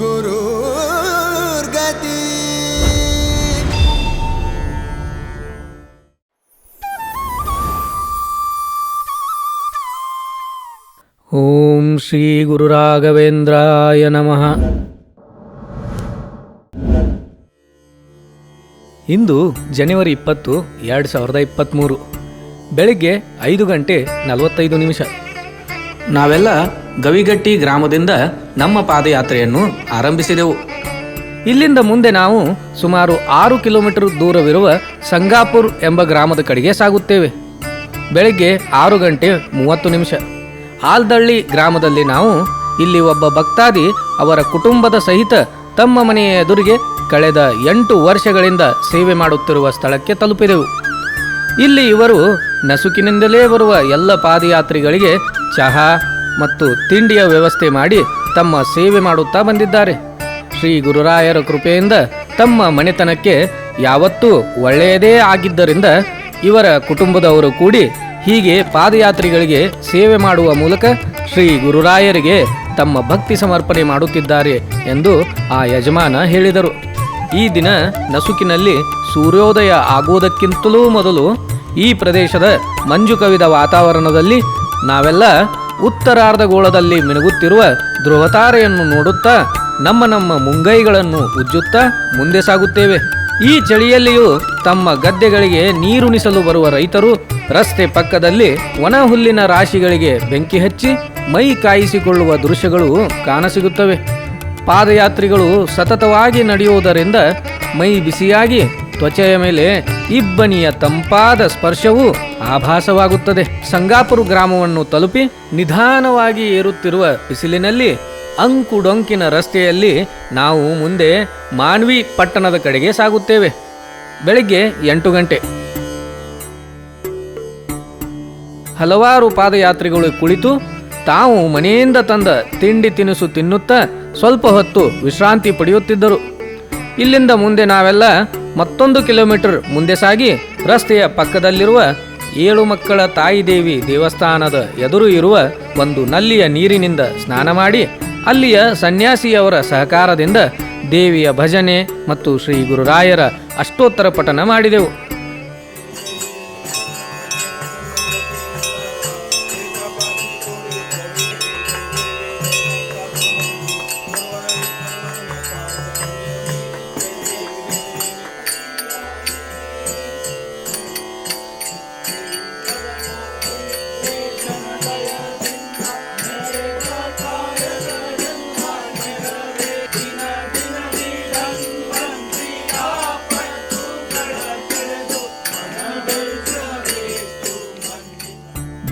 ಗುರುರ್ಗತಿ. ಓಂ ಶ್ರೀ ಗುರುರಾಘವೇಂದ್ರಾಯ ನಮಃ. ಇಂದು ಜನವರಿ 20, 2023 ಬೆಳಿಗ್ಗೆ 5:45. ನಾವೆಲ್ಲ ಗವಿಗಟ್ಟಿ ಗ್ರಾಮದಿಂದ ನಮ್ಮ ಪಾದಯಾತ್ರೆಯನ್ನು ಆರಂಭಿಸಿದೆವು. ಇಲ್ಲಿಂದ ಮುಂದೆ ನಾವು ಸುಮಾರು 6 ಕಿಲೋಮೀಟರ್ ದೂರವಿರುವ ಸಂಗಾಪುರ್ ಎಂಬ ಗ್ರಾಮದ ಕಡೆಗೆ ಸಾಗುತ್ತೇವೆ. ಬೆಳಿಗ್ಗೆ 6:30. ಆಲ್ದಳ್ಳಿ ಗ್ರಾಮದಲ್ಲಿ ನಾವು ಇಲ್ಲಿ ಒಬ್ಬ ಭಕ್ತಾದಿ ಅವರ ಕುಟುಂಬದ ಸಹಿತ ತಮ್ಮ ಮನೆಯ ಎದುರಿಗೆ ಕಳೆದ 8 ವರ್ಷಗಳಿಂದ ಸೇವೆ ಮಾಡುತ್ತಿರುವ ಸ್ಥಳಕ್ಕೆ ತಲುಪಿದೆವು. ಇಲ್ಲಿ ಇವರು ನಸುಕಿನಿಂದಲೇ ಬರುವ ಎಲ್ಲ ಪಾದಯಾತ್ರಿಗಳಿಗೆ ಚಹಾ ಮತ್ತು ತಿಂಡಿಯ ವ್ಯವಸ್ಥೆ ಮಾಡಿ ತಮ್ಮ ಸೇವೆ ಮಾಡುತ್ತಾ ಬಂದಿದ್ದಾರೆ. ಶ್ರೀ ಗುರುರಾಯರ ಕೃಪೆಯಿಂದ ತಮ್ಮ ಮನೆತನಕ್ಕೆ ಯಾವತ್ತೂ ಒಳ್ಳೆಯದೇ ಆಗಿದ್ದರಿಂದ ಇವರ ಕುಟುಂಬದವರು ಕೂಡಿ ಹೀಗೆ ಪಾದಯಾತ್ರಿಗಳಿಗೆ ಸೇವೆ ಮಾಡುವ ಮೂಲಕ ಶ್ರೀ ಗುರುರಾಯರಿಗೆ ತಮ್ಮ ಭಕ್ತಿ ಸಮರ್ಪಣೆ ಮಾಡುತ್ತಿದ್ದಾರೆ ಎಂದು ಆ ಯಜಮಾನ ಹೇಳಿದರು. ಈ ದಿನ ನಸುಕಿನಲ್ಲಿ ಸೂರ್ಯೋದಯ ಆಗುವುದಕ್ಕಿಂತಲೂ ಮೊದಲು ಈ ಪ್ರದೇಶದ ಮಂಜು ಕವಿದ ವಾತಾವರಣದಲ್ಲಿ ನಾವೆಲ್ಲ ಉತ್ತರಾರ್ಧಗೋಳದಲ್ಲಿ ಮಿನುಗುತ್ತಿರುವ ಧ್ರುವತಾರೆಯನ್ನು ನೋಡುತ್ತಾ ನಮ್ಮ ಮುಂಗೈಗಳನ್ನು ಉಜ್ಜುತ್ತಾ ಮುಂದೆ ಸಾಗುತ್ತೇವೆ. ಈ ಚಳಿಯಲ್ಲಿಯೂ ತಮ್ಮ ಗದ್ದೆಗಳಿಗೆ ನೀರುಣಿಸಲು ಬರುವ ರೈತರು ರಸ್ತೆ ಪಕ್ಕದಲ್ಲಿ ಒಣ ಹುಲ್ಲಿನ ರಾಶಿಗಳಿಗೆ ಬೆಂಕಿ ಹಚ್ಚಿ ಮೈ ಕಾಯಿಸಿಕೊಳ್ಳುವ ದೃಶ್ಯಗಳು ಕಾಣಸಿಗುತ್ತವೆ. ಪಾದಯಾತ್ರಿಗಳು ಸತತವಾಗಿ ನಡೆಯುವುದರಿಂದ ಮೈ ಬಿಸಿಯಾಗಿ ತ್ವಚೆಯ ಮೇಲೆ ಇಬ್ಬನಿಯ ತಂಪಾದ ಸ್ಪರ್ಶವೂ ಆಭಾಸವಾಗುತ್ತದೆ. ಸಂಗಾಪುರ ಗ್ರಾಮವನ್ನು ತಲುಪಿ ನಿಧಾನವಾಗಿ ಏರುತ್ತಿರುವ ಬಿಸಿಲಿನಲ್ಲಿ ಅಂಕುಡೊಂಕಿನ ರಸ್ತೆಯಲ್ಲಿ ನಾವು ಮುಂದೆ ಮಾನ್ವಿ ಪಟ್ಟಣದ ಕಡೆಗೆ ಸಾಗುತ್ತೇವೆ. ಬೆಳಿಗ್ಗೆ 8 ಗಂಟೆ. ಹಲವಾರು ಪಾದಯಾತ್ರಿಗಳು ಕುಳಿತು ತಾವು ಮನೆಯಿಂದ ತಂದ ತಿಂಡಿ ತಿನಿಸು ತಿನ್ನುತ್ತಾ ಸ್ವಲ್ಪ ಹೊತ್ತು ವಿಶ್ರಾಂತಿ ಪಡೆಯುತ್ತಿದ್ದರು. ಇಲ್ಲಿಂದ ಮುಂದೆ ನಾವೆಲ್ಲ ಮತ್ತೊಂದು ಕಿಲೋಮೀಟರ್ ಮುಂದೆ ಸಾಗಿ ರಸ್ತೆಯ ಪಕ್ಕದಲ್ಲಿರುವ 7 ಮಕ್ಕಳ ತಾಯಿ ದೇವಿ ದೇವಸ್ಥಾನದ ಎದುರು ಇರುವ ಒಂದು ನಲ್ಲಿಯ ನೀರಿನಿಂದ ಸ್ನಾನ ಮಾಡಿ ಅಲ್ಲಿಯ ಸನ್ಯಾಸಿಯವರ ಸಹಕಾರದಿಂದ ದೇವಿಯ ಭಜನೆ ಮತ್ತು ಶ್ರೀ ಗುರುರಾಯರ ಅಷ್ಟೋತ್ತರ ಪಠನ ಮಾಡಿದೆವು.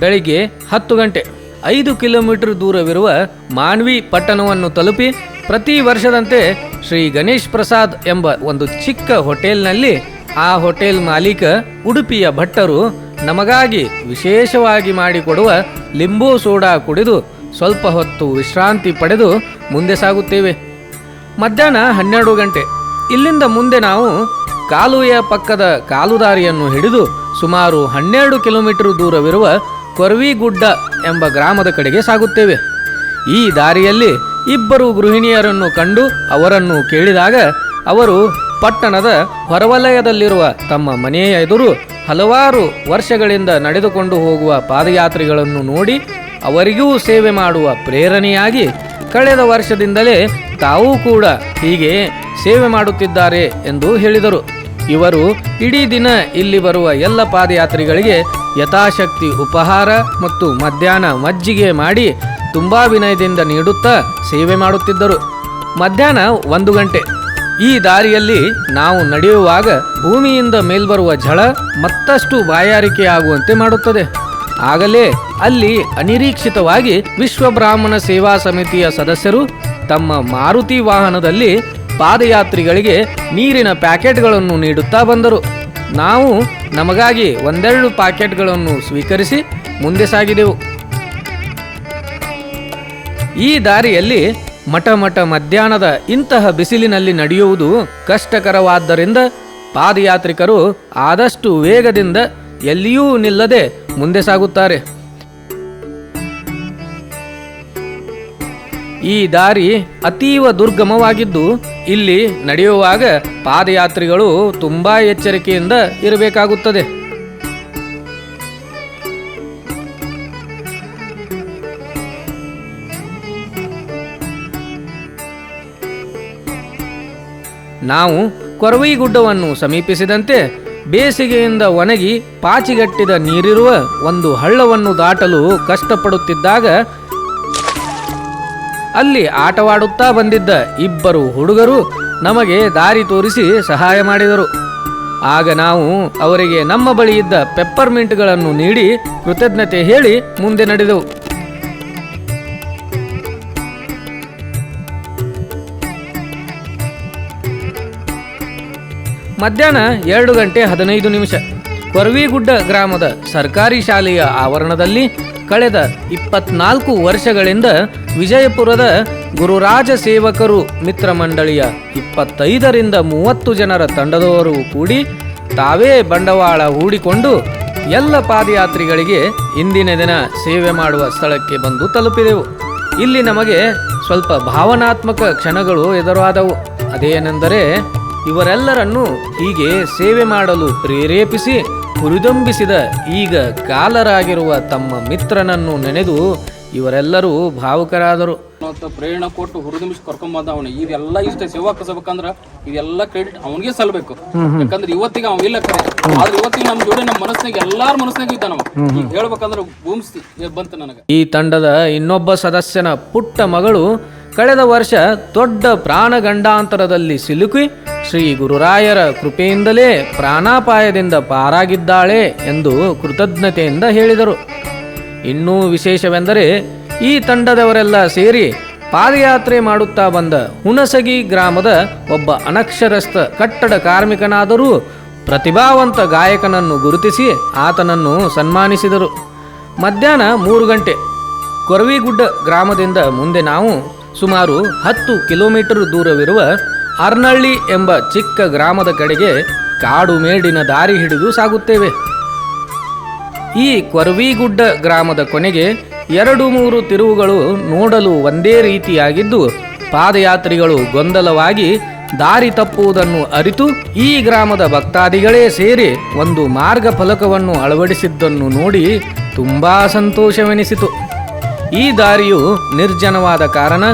ಬೆಳಿಗ್ಗೆ 10 ಗಂಟೆ. 5 ಕಿಲೋಮೀಟರ್ ದೂರವಿರುವ ಮಾನ್ವಿ ಪಟ್ಟಣವನ್ನು ತಲುಪಿ ಪ್ರತಿ ವರ್ಷದಂತೆ ಶ್ರೀ ಗಣೇಶ್ ಪ್ರಸಾದ್ ಎಂಬ ಒಂದು ಚಿಕ್ಕ ಹೋಟೆಲ್ನಲ್ಲಿ ಆ ಹೋಟೆಲ್ ಮಾಲೀಕ ಉಡುಪಿಯ ಭಟ್ಟರು ನಮಗಾಗಿ ವಿಶೇಷವಾಗಿ ಮಾಡಿಕೊಡುವ ಲಿಂಬು ಸೋಡಾ ಕುಡಿದು ಸ್ವಲ್ಪ ಹೊತ್ತು ವಿಶ್ರಾಂತಿ ಪಡೆದು ಮುಂದೆ ಸಾಗುತ್ತೇವೆ. ಮಧ್ಯಾಹ್ನ 12 ಗಂಟೆ. ಇಲ್ಲಿಂದ ಮುಂದೆ ನಾವು ಕಾಲುವೆಯ ಪಕ್ಕದ ಕಾಲುದಾರಿಯನ್ನು ಹಿಡಿದು ಸುಮಾರು 12 ಕಿಲೋಮೀಟರ್ ದೂರವಿರುವ ಕೊರ್ವಿಗುಡ್ಡ ಎಂಬ ಗ್ರಾಮದ ಕಡೆಗೆ ಸಾಗುತ್ತೇವೆ. ಈ ದಾರಿಯಲ್ಲಿ ಇಬ್ಬರು ಗೃಹಿಣಿಯರನ್ನು ಕಂಡು ಅವರನ್ನು ಕೇಳಿದಾಗ ಅವರು ಪಟ್ಟಣದ ಹೊರವಲಯದಲ್ಲಿರುವ ತಮ್ಮ ಮನೆಯ ಎದುರು ಹಲವಾರು ವರ್ಷಗಳಿಂದ ನಡೆದುಕೊಂಡು ಹೋಗುವ ಪಾದಯಾತ್ರಿಗಳನ್ನು ನೋಡಿ ಅವರಿಗೂ ಸೇವೆ ಮಾಡುವ ಪ್ರೇರಣೆಯಾಗಿ ಕಳೆದ ವರ್ಷದಿಂದಲೇ ತಾವೂ ಕೂಡ ಹೀಗೆ ಸೇವೆ ಮಾಡುತ್ತಿದ್ದಾರೆ ಎಂದು ಹೇಳಿದರು. ಇವರು ಇಡೀ ದಿನ ಇಲ್ಲಿ ಬರುವ ಎಲ್ಲ ಪಾದಯಾತ್ರಿಗಳಿಗೆ ಯಥಾಶಕ್ತಿ ಉಪಹಾರ ಮತ್ತು ಮಧ್ಯಾಹ್ನ ಮಜ್ಜಿಗೆ ಮಾಡಿ ತುಂಬಾ ವಿನಯದಿಂದ ನೀಡುತ್ತಾ ಸೇವೆ ಮಾಡುತ್ತಿದ್ದರು. ಮಧ್ಯಾಹ್ನ 1 ಗಂಟೆ. ಈ ದಾರಿಯಲ್ಲಿ ನಾವು ನಡೆಯುವಾಗ ಭೂಮಿಯಿಂದ ಮೇಲ್ಬರುವ ಝಳ ಮತ್ತಷ್ಟು ಬಾಯಾರಿಕೆಯಾಗುವಂತೆ ಮಾಡುತ್ತದೆ. ಆಗಲೇ ಅಲ್ಲಿ ಅನಿರೀಕ್ಷಿತವಾಗಿ ವಿಶ್ವ ಬ್ರಾಹ್ಮಣ ಸೇವಾ ಸಮಿತಿಯ ಸದಸ್ಯರು ತಮ್ಮ ಮಾರುತಿ ವಾಹನದಲ್ಲಿ ಪಾದಯಾತ್ರಿಗಳಿಗೆ ನೀರಿನ ಪ್ಯಾಕೆಟ್ಗಳನ್ನು ನೀಡುತ್ತಾ ಬಂದರು. ನಾವು ನಮಗಾಗಿ 1-2 ಪ್ಯಾಕೆಟ್ಗಳನ್ನು ಸ್ವೀಕರಿಸಿ ಮುಂದೆ ಸಾಗಿದೆವು. ಈ ದಾರಿಯಲ್ಲಿ ಮಠ ಮಧ್ಯಾಹ್ನದ ಇಂತಹ ಬಿಸಿಲಿನಲ್ಲಿ ನಡೆಯುವುದು ಕಷ್ಟಕರವಾದ್ದರಿಂದ ಪಾದಯಾತ್ರಿಕರು ಆದಷ್ಟು ವೇಗದಿಂದ ಎಲ್ಲಿಯೂ ನಿಲ್ಲದೆ ಮುಂದೆ ಸಾಗುತ್ತಾರೆ. ಈ ದಾರಿ ಅತೀವ ದುರ್ಗಮವಾಗಿದ್ದು ಇಲ್ಲಿ ನಡೆಯುವಾಗ ಪಾದಯಾತ್ರಿಗಳು ತುಂಬಾ ಎಚ್ಚರಿಕೆಯಿಂದ ಇರಬೇಕಾಗುತ್ತದೆ. ನಾವು ಕೊರವೈಗುಡ್ಡವನ್ನು ಸಮೀಪಿಸಿದಂತೆ ಬೇಸಿಗೆಯಿಂದ ಒಣಗಿ ಪಾಚಿಗಟ್ಟಿದ ನೀರಿರುವ ಒಂದು ಹಳ್ಳವನ್ನು ದಾಟಲು ಕಷ್ಟಪಡುತ್ತಿದ್ದಾಗ ಅಲ್ಲಿ ಆಟವಾಡುತ್ತಾ ಬಂದಿದ್ದ ಇಬ್ಬರು ಹುಡುಗರು ನಮಗೆ ದಾರಿ ತೋರಿಸಿ ಸಹಾಯ ಮಾಡಿದರು. ಆಗ ನಾವು ಅವರಿಗೆ ನಮ್ಮ ಬಳಿ ಇದ್ದ ಪೆಪ್ಪರ್ಮಿಂಟ್ಗಳನ್ನು ನೀಡಿ ಕೃತಜ್ಞತೆ ಹೇಳಿ ಮುಂದೆ ನಡೆದೆವು. ಮಧ್ಯಾಹ್ನ 2:15 ಕೊರವಿಗುಡ್ಡ ಗ್ರಾಮದ ಸರ್ಕಾರಿ ಶಾಲೆಯ ಆವರಣದಲ್ಲಿ ಕಳೆದ 24 ವರ್ಷಗಳಿಂದ ವಿಜಯಪುರದ ಗುರುರಾಜ ಸೇವಕರು ಮಿತ್ರ ಮಂಡಳಿಯ 25ರಿಂದ 30 ಜನರ ತಂಡದವರು ಕೂಡಿ ತಾವೇ ಬಂಡವಾಳ ಹೂಡಿಕೊಂಡು ಎಲ್ಲ ಪಾದಯಾತ್ರಿಗಳಿಗೆ ಇಂದಿನ ದಿನ ಸೇವೆ ಮಾಡುವ ಸ್ಥಳಕ್ಕೆ ಬಂದು ತಲುಪಿದೆವು. ಇಲ್ಲಿ ನಮಗೆ ಸ್ವಲ್ಪ ಭಾವನಾತ್ಮಕ ಕ್ಷಣಗಳು ಎದುರಾದವು. ಅದೇನೆಂದರೆ ಇವರೆಲ್ಲರನ್ನೂ ಹೀಗೆ ಸೇವೆ ಮಾಡಲು ಪ್ರೇರೇಪಿಸಿ ಹುರಿದುಂಬಿಸಿದ ಈಗ ಕಾಲರಾಗಿರುವ ತಮ್ಮ ಮಿತ್ರನನ್ನು ನೆನೆದು ಇವರೆಲ್ಲರೂ ಭಾವುಕರಾದರು. ಪ್ರೇರಣೆ ಕೊಟ್ಟು ಹುರಿದುಂಬಿಸಿ ಕರ್ಕೊಂಬಂದ ಅವನು ಇದೆಲ್ಲ ಇಷ್ಟ ಸೇವಾ ಕಸಬೇಕಂದ್ರ ಇದೆಲ್ಲ ಕ್ರೆಡಿಟ್ ಅವನಿಗೆ ಸಲ್ಬೇಕು. ಯಾಕಂದ್ರೆ ಇವತ್ತಿಗೆ ಅವ ಇಲ್ಲ ಕರೆ, ಆದ್ರೆ ಇವತ್ತಿಗೆ ನಮ್ಮ ಜೋಡಿ ನಮ್ಮ ಮನಸ್ಸಿನಾಗ ಎಲ್ಲಾರ ಮನಸ್ಸಿನಾಗ ಇದ್ದ ನಾವು ಈಗ ಹೇಳ್ಬೇಕಂದ್ರೆ ಭೂಮಿಸ್ತಿ ಬಂತ ನನಗೆ. ಈ ತಂಡದ ಇನ್ನೊಬ್ಬ ಸದಸ್ಯನ ಪುಟ್ಟ ಮಗಳು ಕಳೆದ ವರ್ಷ ದೊಡ್ಡ ಪ್ರಾಣಗಂಡಾಂತರದಲ್ಲಿ ಸಿಲುಕಿ ಶ್ರೀ ಗುರುರಾಯರ ಕೃಪೆಯಿಂದಲೇ ಪ್ರಾಣಾಪಾಯದಿಂದ ಪಾರಾಗಿದ್ದಾಳೆ ಎಂದು ಕೃತಜ್ಞತೆಯಿಂದ ಹೇಳಿದರು. ಇನ್ನೂ ವಿಶೇಷವೆಂದರೆ ಈ ತಂಡದವರೆಲ್ಲ ಸೇರಿ ಪಾದಯಾತ್ರೆ ಮಾಡುತ್ತಾ ಬಂದ ಹುಣಸಗಿ ಗ್ರಾಮದ ಒಬ್ಬ ಅನಕ್ಷರಸ್ಥ ಕಟ್ಟಡ ಕಾರ್ಮಿಕನಾದರೂ ಪ್ರತಿಭಾವಂತ ಗಾಯಕನನ್ನು ಗುರುತಿಸಿ ಆತನನ್ನು ಸನ್ಮಾನಿಸಿದರು. ಮಧ್ಯಾಹ್ನ 3 ಕೊರವಿಗುಡ್ಡ ಗ್ರಾಮದಿಂದ ಮುಂದೆ ನಾವು ಸುಮಾರು 10 ಕಿಲೋಮೀಟರ್ ದೂರವಿರುವ ಅರ್ನಳ್ಳಿ ಎಂಬ ಚಿಕ್ಕ ಗ್ರಾಮದ ಕಡೆಗೆ ಕಾಡು ಮೇಡಿನ ದಾರಿ ಹಿಡಿದು ಸಾಗುತ್ತೇವೆ. ಈ ಕೊರವಿಗುಡ್ಡ ಗ್ರಾಮದ ಕೊನೆಗೆ 2-3 ತಿರುವುಗಳು ನೋಡಲು ಒಂದೇ ರೀತಿಯಾಗಿದ್ದು ಪಾದಯಾತ್ರಿಗಳು ಗೊಂದಲವಾಗಿ ದಾರಿ ತಪ್ಪುವುದನ್ನು ಅರಿತು ಈ ಗ್ರಾಮದ ಭಕ್ತಾದಿಗಳೇ ಸೇರಿ ಒಂದು ಮಾರ್ಗ ಫಲಕವನ್ನು ಅಳವಡಿಸಿದ್ದನ್ನು ನೋಡಿ ತುಂಬಾ ಸಂತೋಷವೆನಿಸಿತು. ಈ ದಾರಿಯು ನಿರ್ಜನವಾದ ಕಾರಣ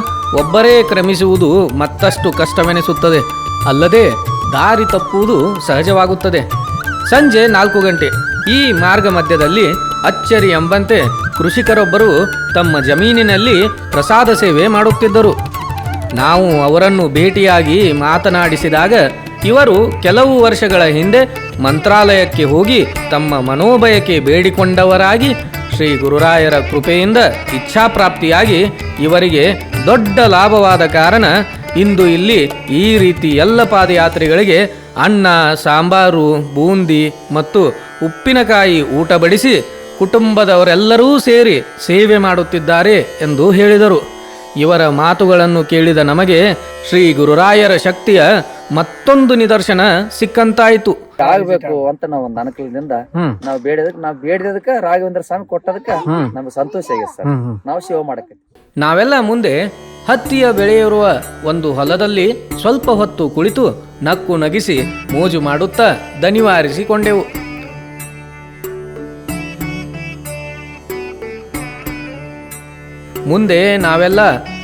ಒಬ್ಬರೇ ಕ್ರಮಿಸುವುದು ಮತ್ತಷ್ಟು ಕಷ್ಟವೆನಿಸುತ್ತದೆ, ಅಲ್ಲದೆ ದಾರಿ ತಪ್ಪುವುದು ಸಹಜವಾಗುತ್ತದೆ. ಸಂಜೆ 4 ಈ ಮಾರ್ಗ ಮಧ್ಯದಲ್ಲಿ ಅಚ್ಚರಿ ಎಂಬಂತೆ ಕೃಷಿಕರೊಬ್ಬರು ತಮ್ಮ ಜಮೀನಿನಲ್ಲಿ ಪ್ರಸಾದ ಸೇವೆ ಮಾಡುತ್ತಿದ್ದರು. ನಾವು ಅವರನ್ನು ಭೇಟಿಯಾಗಿ ಮಾತನಾಡಿಸಿದಾಗ ಇವರು ಕೆಲವು ವರ್ಷಗಳ ಹಿಂದೆ ಮಂತ್ರಾಲಯಕ್ಕೆ ಹೋಗಿ ತಮ್ಮ ಮನೋಬಯಕೆ ಬೇಡಿಕೊಂಡವರಾಗಿ ಶ್ರೀ ಗುರುರಾಯರ ಕೃಪೆಯಿಂದ ಇಚ್ಛಾಪ್ರಾಪ್ತಿಯಾಗಿ ಇವರಿಗೆ ದೊಡ್ಡ ಲಾಭವಾದ ಕಾರಣ ಇಂದು ಇಲ್ಲಿ ಈ ರೀತಿ ಎಲ್ಲ ಪಾದಯಾತ್ರಿಗಳಿಗೆ ಅನ್ನ, ಸಾಂಬಾರು, ಬೂಂದಿ ಮತ್ತು ಉಪ್ಪಿನಕಾಯಿ ಊಟ ಬಡಿಸಿ ಕುಟುಂಬದವರೆಲ್ಲರೂ ಸೇರಿ ಸೇವೆ ಮಾಡುತ್ತಿದ್ದಾರೆ ಎಂದು ಹೇಳಿದರು. ಇವರ ಮಾತುಗಳನ್ನು ಕೇಳಿದ ನಮಗೆ ಶ್ರೀ ಗುರುರಾಯರ ಶಕ್ತಿಯ ಮತ್ತೊಂದು ನಿದರ್ಶನ ಸಿಕ್ಕಂತಾಯಿತು. ಆಗ್ಬೇಕು ಅಂತ ನಾವು ಒಂದು ಅನುಕೂಲದಿಂದ ನಾವು ಬೇಡಿದಕ್ಕ ರಾಘವೇಂದ್ರ ಸ್ವಾಮಿ ಕೊಟ್ಟದಕ್ಕ ನಮ್ಗೆ ಸಂತೋಷ ಆಗಿದೆ ಸರ್. ನಾವು ಸೇವೆ ಮಾಡಕ್ಕೆ ನಾವೆಲ್ಲ ಮುಂದೆ ಹತ್ತಿಯ ಬೆಳೆಯಿರುವ ಒಂದು ಹೊಲದಲ್ಲಿ ಸ್ವಲ್ಪ ಹೊತ್ತು ಕುಳಿತು ನಕ್ಕು ನಗಿಸಿ ಮೋಜು ಮಾಡುತ್ತಾ ದನಿವಾರಿಸಿಕೊಂಡೆವು. ಮುಂದೆ ನಾವೆಲ್ಲ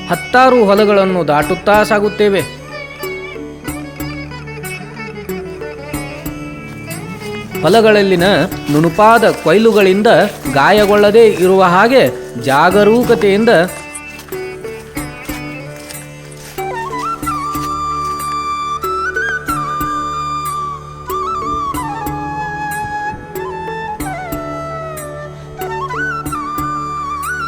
10 ಹೊಲಗಳನ್ನು ದಾಟುತ್ತಾ ಸಾಗುತ್ತೇವೆ. ಹೊಲಗಳಲ್ಲಿನ ನುಣುಪಾದ ಕೊಯ್ಲುಗಳಿಂದ ಗಾಯಗೊಳ್ಳದೆ ಇರುವ ಹಾಗೆ ಜಾಗರೂಕತೆಯಿಂದ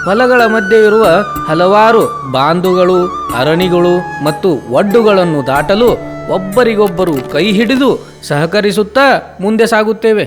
ಹೊಲಗಳ ಮಧ್ಯೆ ಇರುವ ಹಲವಾರು ಬಾಂಧುಗಳು, ಅರಣಿಗಳು ಮತ್ತು ಒಡ್ಡುಗಳನ್ನು ದಾಟಲು ಒಬ್ಬರಿಗೊಬ್ಬರು ಕೈ ಹಿಡಿದು ಸಹಕರಿಸುತ್ತಾ ಮುಂದೆ ಸಾಗುತ್ತೇವೆ.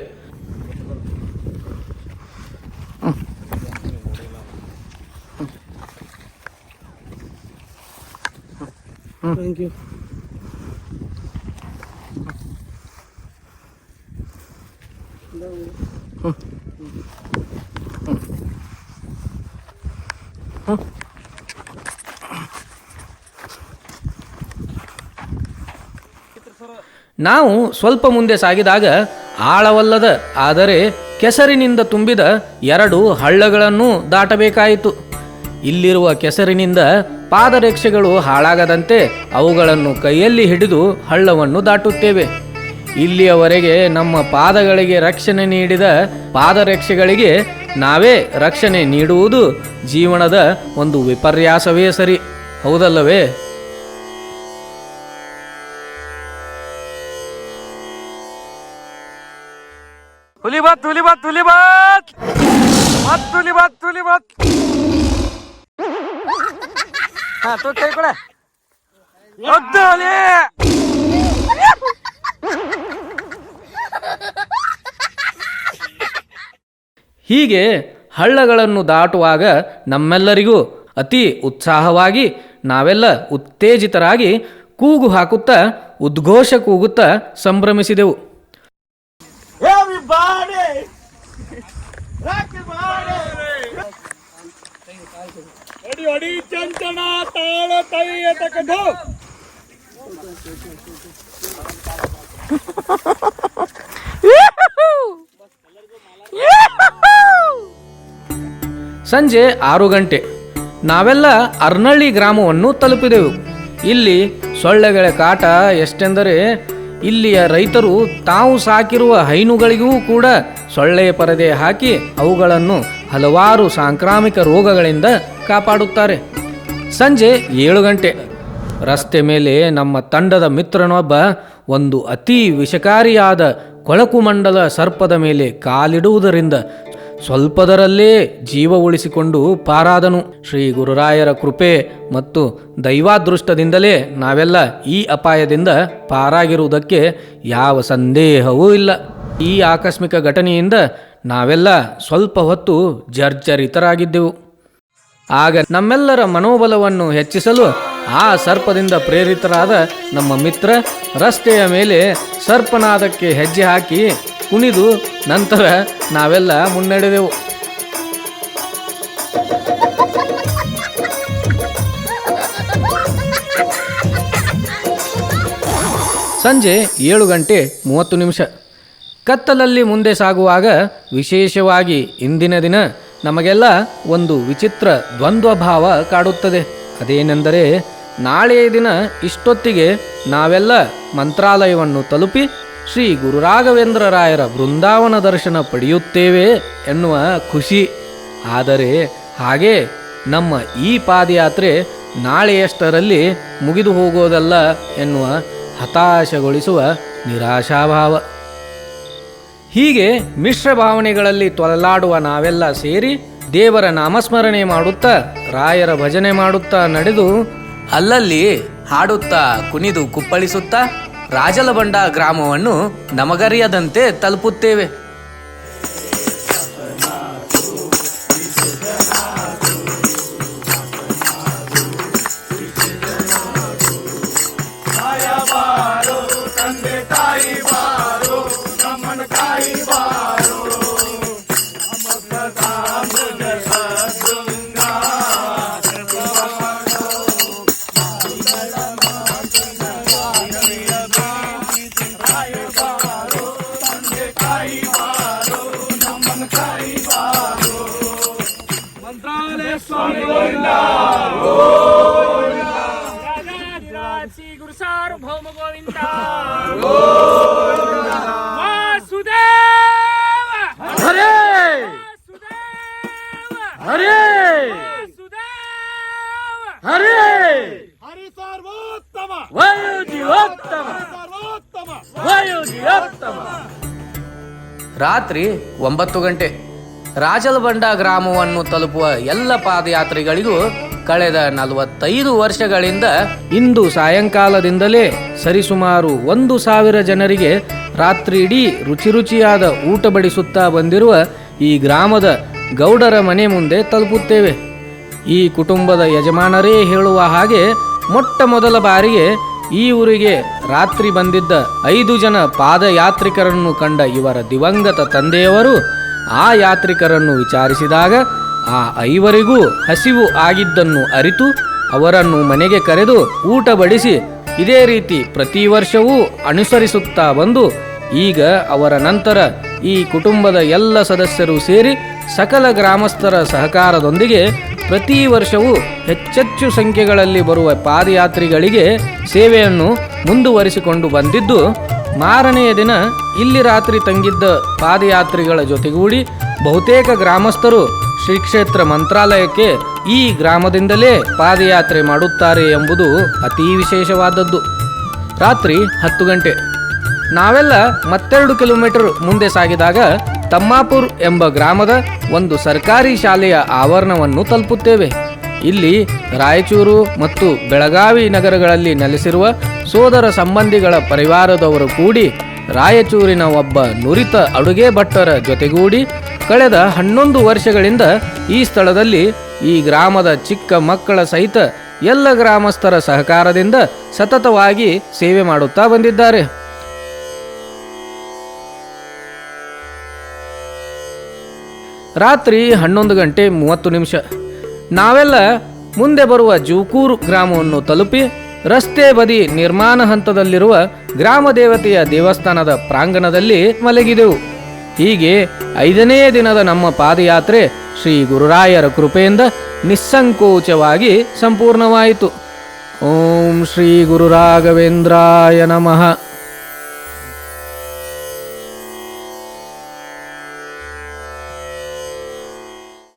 ನಾವು ಸ್ವಲ್ಪ ಮುಂದೆ ಸಾಗಿದಾಗ ಆಳವಲ್ಲದ ಆದರೆ ಕೆಸರಿನಿಂದ ತುಂಬಿದ 2 ಹಳ್ಳಗಳನ್ನು ದಾಟಬೇಕಾಯಿತು. ಇಲ್ಲಿರುವ ಕೆಸರಿನಿಂದ ಪಾದರಕ್ಷೆಗಳು ಹಾಳಾಗದಂತೆ ಅವುಗಳನ್ನು ಕೈಯಲ್ಲಿ ಹಿಡಿದು ಹಳ್ಳವನ್ನು ದಾಟುತ್ತೇವೆ. ಇಲ್ಲಿಯವರೆಗೆ ನಮ್ಮ ಪಾದಗಳಿಗೆ ರಕ್ಷಣೆ ನೀಡಿದ ಪಾದರಕ್ಷೆಗಳಿಗೆ ನಾವೇ ರಕ್ಷಣೆ ನೀಡುವುದು ಜೀವನದ ಒಂದು ವಿಪರ್ಯಾಸವೇ ಸರಿ, ಹೌದಲ್ಲವೇ? ಹುಲಿಬತ್ ಹುಲಿಬತ್ ಹುಲಿಬತ್ ಮತ್ ಹುಲಿಬತ್ ಹುಲಿಬತ್. ಹಾ ತೋ ಕೈ ಕೊಡ. ಹೀಗೆ ಹಳ್ಳಗಳನ್ನು ದಾಟುವಾಗ ನಮ್ಮೆಲ್ಲರಿಗೂ ಅತಿ ಉತ್ಸಾಹವಾಗಿ ನಾವೆಲ್ಲ ಉತ್ತೇಜಿತರಾಗಿ ಕೂಗು ಹಾಕುತ್ತಾ ಉದ್ಘೋಷ ಕೂಗುತ್ತಾ ಸಂಭ್ರಮಿಸಿದೆವು. ಸಂಜೆ 6 ಗಂಟೆ ನಾವೆಲ್ಲ ಅರ್ನಳ್ಳಿ ಗ್ರಾಮವನ್ನು ತಲುಪಿದೆವು. ಇಲ್ಲಿ ಸೊಳ್ಳೆಗಳ ಕಾಟ ಎಷ್ಟೆಂದರೆ ಇಲ್ಲಿಯ ರೈತರು ತಾವು ಸಾಕಿರುವ ಹೈನುಗಳಿಗೂ ಕೂಡ ಸೊಳ್ಳೆಯ ಪರದೆ ಹಾಕಿ ಅವುಗಳನ್ನು ಹಲವಾರು ಸಾಂಕ್ರಾಮಿಕ ರೋಗಗಳಿಂದ ಕಾಪಾಡುತ್ತಾರೆ. ಸಂಜೆ 7 ಗಂಟೆ ರಸ್ತೆ ಮೇಲೆ ನಮ್ಮ ತಂಡದ ಮಿತ್ರನೊಬ್ಬ ಒಂದು ಅತಿ ವಿಷಕಾರಿಯಾದ ಕೊಳಕುಮಂಡಲ ಸರ್ಪದ ಮೇಲೆ ಕಾಲಿಡುವುದರಿಂದ ಸ್ವಲ್ಪದರಲ್ಲೇ ಜೀವ ಉಳಿಸಿಕೊಂಡು ಪಾರಾದನು. ಶ್ರೀ ಗುರುರಾಯರ ಕೃಪೆ ಮತ್ತು ದೈವಾದೃಷ್ಟದಿಂದಲೇ ನಾವೆಲ್ಲ ಈ ಅಪಾಯದಿಂದ ಪಾರಾಗಿರುವುದಕ್ಕೆ ಯಾವ ಸಂದೇಹವೂ ಇಲ್ಲ. ಈ ಆಕಸ್ಮಿಕ ಘಟನೆಯಿಂದ ನಾವೆಲ್ಲ ಸ್ವಲ್ಪ ಹೊತ್ತು ಜರ್ಜರಿತರಾಗಿದ್ದೆವು. ಆಗ ನಮ್ಮೆಲ್ಲರ ಮನೋಬಲವನ್ನು ಹೆಚ್ಚಿಸಲು ಆ ಸರ್ಪದಿಂದ ಪ್ರೇರಿತರಾದ ನಮ್ಮ ಮಿತ್ರ ರಸ್ತೆಯ ಮೇಲೆ ಸರ್ಪನಾದಕ್ಕೆ ಹೆಜ್ಜೆ ಹಾಕಿ ಕುಣಿದು ನಂತರ ನಾವೆಲ್ಲ ಮುನ್ನಡೆದೆವು. ಸಂಜೆ 7 ಗಂಟೆ 30 ನಿಮಿಷ. ಕತ್ತಲಲ್ಲಿ ಮುಂದೆ ಸಾಗುವಾಗ ವಿಶೇಷವಾಗಿ ಇಂದಿನ ದಿನ ನಮಗೆಲ್ಲ ಒಂದು ವಿಚಿತ್ರ ದ್ವಂದ್ವಭಾವ ಕಾಡುತ್ತದೆ. ಅದೇನೆಂದರೆ ನಾಳೆಯ ದಿನ ಇಷ್ಟೊತ್ತಿಗೆ ನಾವೆಲ್ಲ ಮಂತ್ರಾಲಯವನ್ನು ತಲುಪಿ ಶ್ರೀ ಗುರುರಾಘವೇಂದ್ರ ರಾಯರ ಬೃಂದಾವನ ದರ್ಶನ ಪಡೆಯುತ್ತೇವೆ ಎನ್ನುವ ಖುಷಿ. ಆದರೆ ಹಾಗೆ ನಮ್ಮ ಈ ಪಾದಯಾತ್ರೆ ನಾಳೆಯಷ್ಟರಲ್ಲಿ ಮುಗಿದು ಹೋಗೋದಲ್ಲ ಎನ್ನುವ ಹತಾಶಗೊಳಿಸುವ ನಿರಾಶಾಭಾವ. ಹೀಗೆ ಮಿಶ್ರ ಭಾವನೆಗಳಲ್ಲಿ ತೊಲಲಾಡುವ ನಾವೆಲ್ಲ ಸೇರಿ ದೇವರ ನಾಮಸ್ಮರಣೆ ಮಾಡುತ್ತಾ ರಾಯರ ಭಜನೆ ಮಾಡುತ್ತಾ ನಡೆದು ಅಲ್ಲಲ್ಲಿ ಹಾಡುತ್ತಾ ಕುಣಿದು ಕುಪ್ಪಳಿಸುತ್ತಾ ರಾಜಲಬಂಡ ಗ್ರಾಮವನ್ನು ನಮಗರಿಯದಂತೆ ತಲುಪುತ್ತೇವೆ. ರಾತ್ರಿ 9 ಗಂಟೆ. ರಾಜಲಬಂಡ ಗ್ರಾಮವನ್ನು ತಲುಪುವ ಎಲ್ಲ ಪಾದಯಾತ್ರಿಗಳಿಗೂ ಕಳೆದ 45 ವರ್ಷಗಳಿಂದ ಇಂದು ಸಾಯಂಕಾಲದಿಂದಲೇ ಸರಿಸುಮಾರು 1,000 ಜನರಿಗೆ ರಾತ್ರಿ ಇಡೀ ರುಚಿಯಾದ ಊಟ ಬಡಿಸುತ್ತಾ ಬಂದಿರುವ ಈ ಗ್ರಾಮದ ಗೌಡರ ಮನೆ ಮುಂದೆ ತಲುಪುತ್ತೇವೆ. ಈ ಕುಟುಂಬದ ಯಜಮಾನರೇ ಹೇಳುವ ಹಾಗೆ ಮೊಟ್ಟ ಮೊದಲ ಬಾರಿಗೆ ಈ ಊರಿಗೆ ರಾತ್ರಿ ಬಂದಿದ್ದ 5 ಜನ ಪಾದಯಾತ್ರಿಕರನ್ನು ಕಂಡ ಇವರ ದಿವಂಗತ ತಂದೆಯವರು ಆ ಯಾತ್ರಿಕರನ್ನು ವಿಚಾರಿಸಿದಾಗ ಆ 5 ಹಸಿವು ಆಗಿದ್ದನ್ನು ಅರಿತು ಅವರನ್ನು ಮನೆಗೆ ಕರೆದು ಊಟ ಬಡಿಸಿ ಇದೇ ರೀತಿ ಪ್ರತಿ ವರ್ಷವೂ ಅನುಸರಿಸುತ್ತಾ ಬಂದು ಈಗ ಅವರ ನಂತರ ಈ ಕುಟುಂಬದ ಎಲ್ಲ ಸದಸ್ಯರು ಸೇರಿ ಸಕಲ ಗ್ರಾಮಸ್ಥರ ಸಹಕಾರದೊಂದಿಗೆ ಪ್ರತಿ ವರ್ಷವೂ ಹೆಚ್ಚೆಚ್ಚು ಸಂಖ್ಯೆಗಳಲ್ಲಿ ಬರುವ ಪಾದಯಾತ್ರಿಗಳಿಗೆ ಸೇವೆಯನ್ನು ಮುಂದುವರಿಸಿಕೊಂಡು ಬಂದಿದ್ದು, ಮಾರನೆಯ ದಿನ ಇಲ್ಲಿ ರಾತ್ರಿ ತಂಗಿದ್ದ ಪಾದಯಾತ್ರಿಗಳ ಜೊತೆಗೂಡಿ ಬಹುತೇಕ ಗ್ರಾಮಸ್ಥರು ಶ್ರೀ ಕ್ಷೇತ್ರ ಮಂತ್ರಾಲಯಕ್ಕೆ ಈ ಗ್ರಾಮದಿಂದಲೇ ಪಾದಯಾತ್ರೆ ಮಾಡುತ್ತಾರೆ ಎಂಬುದು ಅತೀ ವಿಶೇಷವಾದದ್ದು. ರಾತ್ರಿ 10 ಗಂಟೆ. ನಾವೆಲ್ಲ 2 ಕಿಲೋಮೀಟರ್ ಮುಂದೆ ಸಾಗಿದಾಗ ತಮ್ಮಾಪುರ್ ಎಂಬ ಗ್ರಾಮದ ಒಂದು ಸರ್ಕಾರಿ ಶಾಲೆಯ ಆವರಣವನ್ನು ತಲುಪುತ್ತೇವೆ. ಇಲ್ಲಿ ರಾಯಚೂರು ಮತ್ತು ಬೆಳಗಾವಿ ನಗರಗಳಲ್ಲಿ ನೆಲೆಸಿರುವ ಸೋದರ ಸಂಬಂಧಿಗಳ ಪರಿವಾರದವರು ಕೂಡಿ ರಾಯಚೂರಿನ ಒಬ್ಬ ನುರಿತ ಅಡುಗೆ ಭಟ್ಟರ ಜೊತೆಗೂಡಿ ಕಳೆದ 11 ವರ್ಷಗಳಿಂದ ಈ ಸ್ಥಳದಲ್ಲಿ ಈ ಗ್ರಾಮದ ಚಿಕ್ಕ ಮಕ್ಕಳ ಸಹಿತ ಎಲ್ಲ ಗ್ರಾಮಸ್ಥರ ಸಹಕಾರದಿಂದ ಸತತವಾಗಿ ಸೇವೆ ಮಾಡುತ್ತಾ ಬಂದಿದ್ದಾರೆ. ರಾತ್ರಿ 11 ಗಂಟೆ 30 ನಿಮಿಷ. ನಾವೆಲ್ಲ ಮುಂದೆ ಬರುವ ಜೂಕೂರು ಗ್ರಾಮವನ್ನು ತಲುಪಿ ರಸ್ತೆ ಬದಿ ನಿರ್ಮಾಣ ಹಂತದಲ್ಲಿರುವ ಗ್ರಾಮ ದೇವತೆಯ ದೇವಸ್ಥಾನದ ಪ್ರಾಂಗಣದಲ್ಲಿ ಮಲಗಿದೆವು. ಹೀಗೆ 5ನೇ ದಿನದ ನಮ್ಮ ಪಾದಯಾತ್ರೆ ಶ್ರೀ ಗುರುರಾಯರ ಕೃಪೆಯಿಂದ ನಿಸ್ಸಂಕೋಚವಾಗಿ ಸಂಪೂರ್ಣವಾಯಿತು. ಓಂ ಶ್ರೀ ಗುರು ರಾಘವೇಂದ್ರಾಯ ನಮಃ.